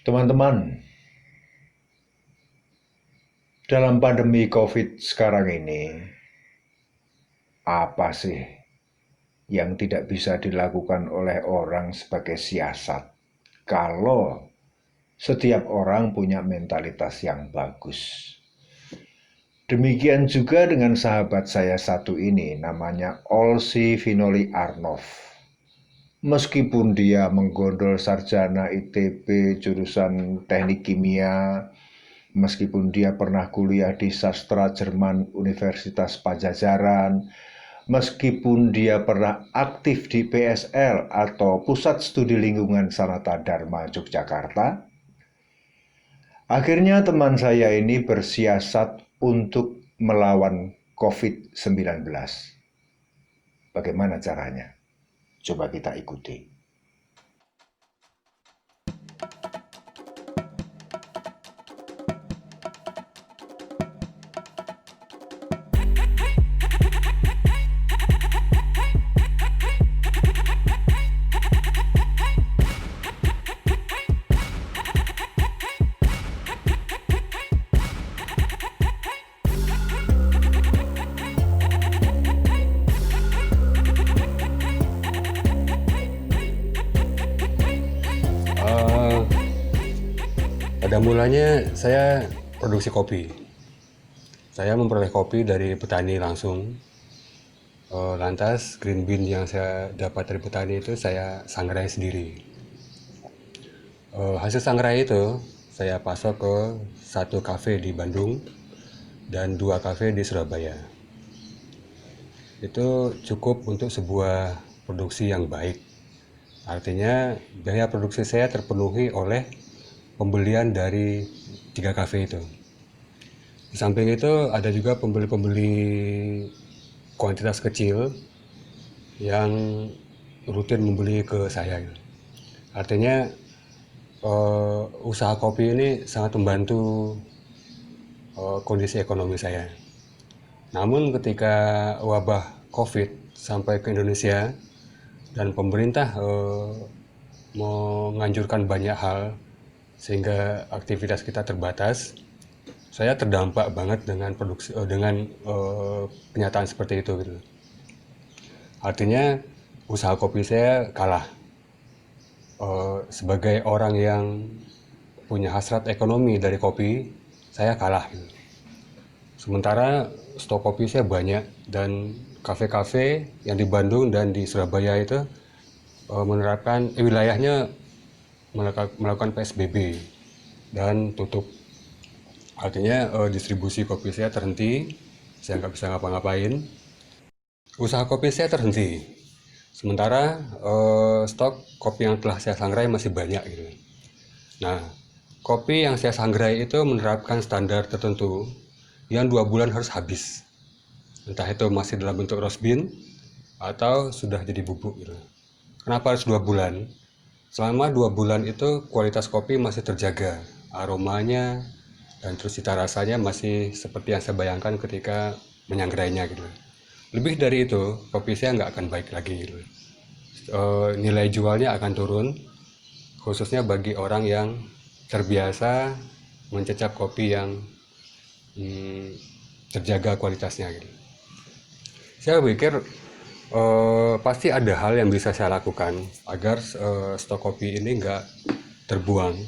Teman-teman, dalam pandemi COVID sekarang ini, apa sih yang tidak bisa dilakukan oleh orang sebagai siasat kalau setiap orang punya mentalitas yang bagus? Demikian juga dengan sahabat saya satu ini, namanya Olsi Vinoli Arnov. Meskipun dia menggondol sarjana ITB jurusan teknik kimia, meskipun dia pernah kuliah di sastra Jerman Universitas Pajajaran, meskipun dia pernah aktif di PSL atau Pusat Studi Lingkungan Sanata Dharma Yogyakarta, akhirnya teman saya ini bersiasat untuk melawan COVID-19. Bagaimana caranya? Coba kita ikuti. Pada mulanya saya produksi kopi. Saya memperoleh kopi dari petani langsung. Lantas green bean yang saya dapat dari petani itu saya sangrai sendiri. Hasil sangrai itu saya pasok ke satu kafe di Bandung dan dua kafe di Surabaya. Itu cukup untuk sebuah produksi yang baik. Artinya biaya produksi saya terpenuhi oleh pembelian dari tiga kafe itu. Di samping itu ada juga pembeli-pembeli kuantitas kecil yang rutin membeli ke saya. Artinya usaha kopi ini sangat membantu kondisi ekonomi saya. Namun ketika wabah COVID sampai ke Indonesia dan pemerintah menganjurkan banyak hal sehingga aktivitas kita terbatas, saya terdampak banget dengan kenyataan seperti itu gitu. Artinya usaha kopi saya kalah. Sebagai orang yang punya hasrat ekonomi dari kopi, saya kalah gitu. Sementara stok kopi saya banyak dan kafe-kafe yang di Bandung dan di Surabaya itu wilayahnya melakukan PSBB dan tutup. Artinya distribusi kopi saya terhenti, saya nggak bisa ngapa-ngapain. Usaha kopi saya terhenti. Sementara stok kopi yang telah saya sangrai masih banyak gitu. Nah, kopi yang saya sangrai itu menerapkan standar tertentu yang 2 bulan harus habis. Entah itu masih dalam bentuk roast bean atau sudah jadi bubuk gitu. Kenapa harus 2 bulan? Selama 2 bulan itu kualitas kopi masih terjaga, aromanya dan terus cita rasanya masih seperti yang saya bayangkan ketika menyangrainya gitu. Lebih dari itu, kopi saya nggak akan baik lagi gitu. Nilai jualnya akan turun, khususnya bagi orang yang terbiasa mencecap kopi yang terjaga kualitasnya gitu. Saya pikir pasti ada hal yang bisa saya lakukan agar stok kopi ini nggak terbuang,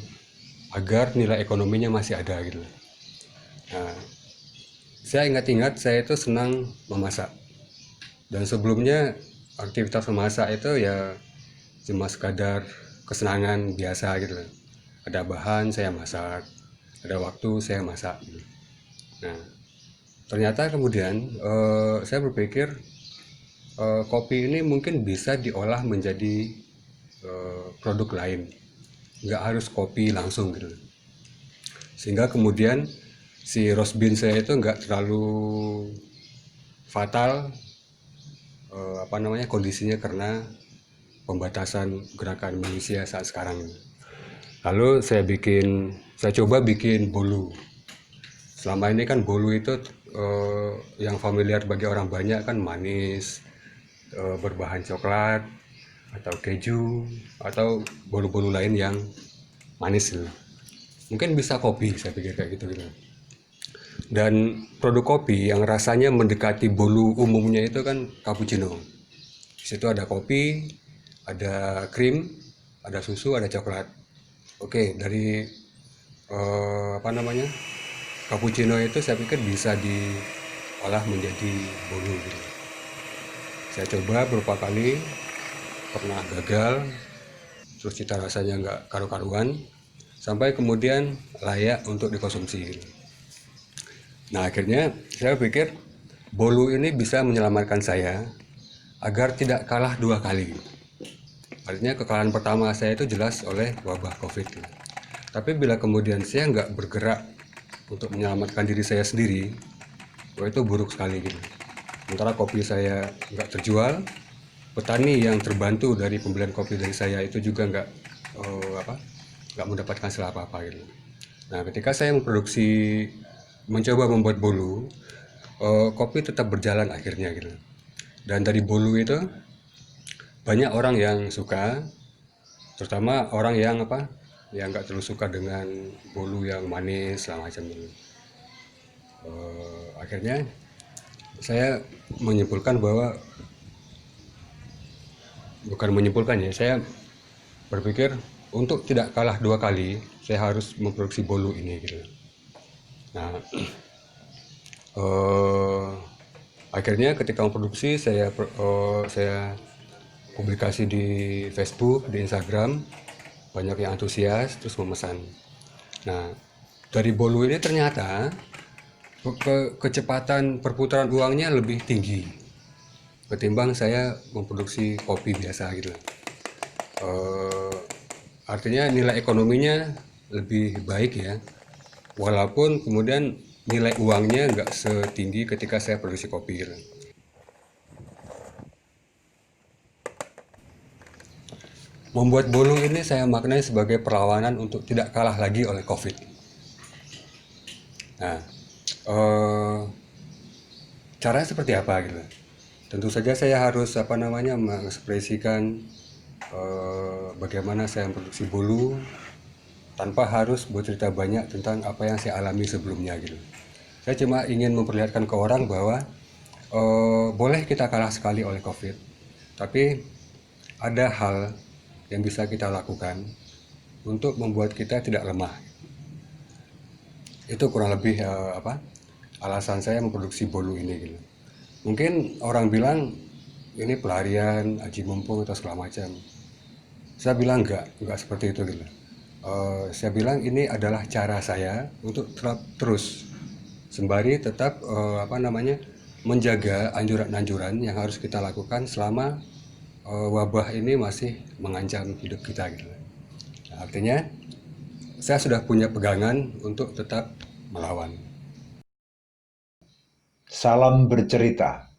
agar nilai ekonominya masih ada gitu. Nah, saya ingat-ingat saya itu senang memasak. Dan sebelumnya aktivitas memasak itu ya cuma sekadar kesenangan biasa gitu. Ada bahan saya masak, ada waktu saya masak gitu. Nah, ternyata kemudian saya berpikir kopi ini mungkin bisa diolah menjadi produk lain, nggak harus kopi langsung gitu. Sehingga kemudian si roast bean saya itu nggak terlalu fatal kondisinya karena pembatasan gerakan manusia saat sekarang. Lalu saya coba bikin bolu. Selama ini kan bolu itu yang familiar bagi orang banyak kan manis, berbahan coklat atau keju atau bolu-bolu lain yang manis. mungkin bisa kopi, saya pikir kayak gitu gitu. Dan produk kopi yang rasanya mendekati bolu umumnya itu kan cappuccino. Di situ ada kopi, ada krim, ada susu, ada coklat. Oke, dari apa namanya, cappuccino itu saya pikir bisa diolah menjadi bolu gitu. Saya coba beberapa kali, pernah gagal, terus cita rasanya nggak karu-karuan, sampai kemudian layak untuk dikonsumsi gitu. Nah akhirnya saya pikir bolu ini bisa menyelamatkan saya agar tidak kalah dua kali. Artinya kekalahan pertama saya itu jelas oleh wabah COVID gitu. Tapi bila kemudian saya nggak bergerak untuk menyelamatkan diri saya sendiri, wah itu buruk sekali gitu. Sementara kopi saya nggak terjual, petani yang terbantu dari pembelian kopi dari saya itu juga nggak mendapatkan hasil apa-apa gitu. Nah, ketika saya mencoba membuat bolu, kopi tetap berjalan akhirnya gitu. Dan dari bolu itu banyak orang yang suka, terutama orang yang nggak terlalu suka dengan bolu yang manis segala macam gitu. Akhirnya saya menyimpulkan bahwa bukan menyimpulkan ya, saya berpikir untuk tidak kalah dua kali saya harus memproduksi bolu ini gitu. Nah, eh, akhirnya ketika memproduksi saya publikasi di Facebook, di Instagram, banyak yang antusias terus memesan. Nah, dari bolu ini ternyata kecepatan perputaran uangnya lebih tinggi ketimbang saya memproduksi kopi biasa gitu. Eh, Artinya nilai ekonominya lebih baik ya, walaupun kemudian nilai uangnya nggak setinggi ketika saya produksi kopi gitu. Membuat bolu ini saya maknai sebagai perlawanan untuk tidak kalah lagi oleh COVID. Nah, eh, caranya seperti apa gitu? Tentu saja saya harus mengekspresikan bagaimana saya memproduksi bolu tanpa harus bercerita banyak tentang apa yang saya alami sebelumnya gitu. Saya cuma ingin memperlihatkan ke orang bahwa boleh kita kalah sekali oleh COVID, tapi ada hal yang bisa kita lakukan untuk membuat kita tidak lemah. Itu kurang lebih alasan saya memproduksi bolu ini gitu. Mungkin orang bilang ini pelarian, aji mumpung atau segala macam. Saya bilang enggak seperti itu gitu. Saya bilang ini adalah cara saya untuk terus sembari tetap menjaga anjuran-anjuran yang harus kita lakukan selama wabah ini masih mengancam hidup kita gitu. Nah, artinya saya sudah punya pegangan untuk tetap melawan. Salam bercerita.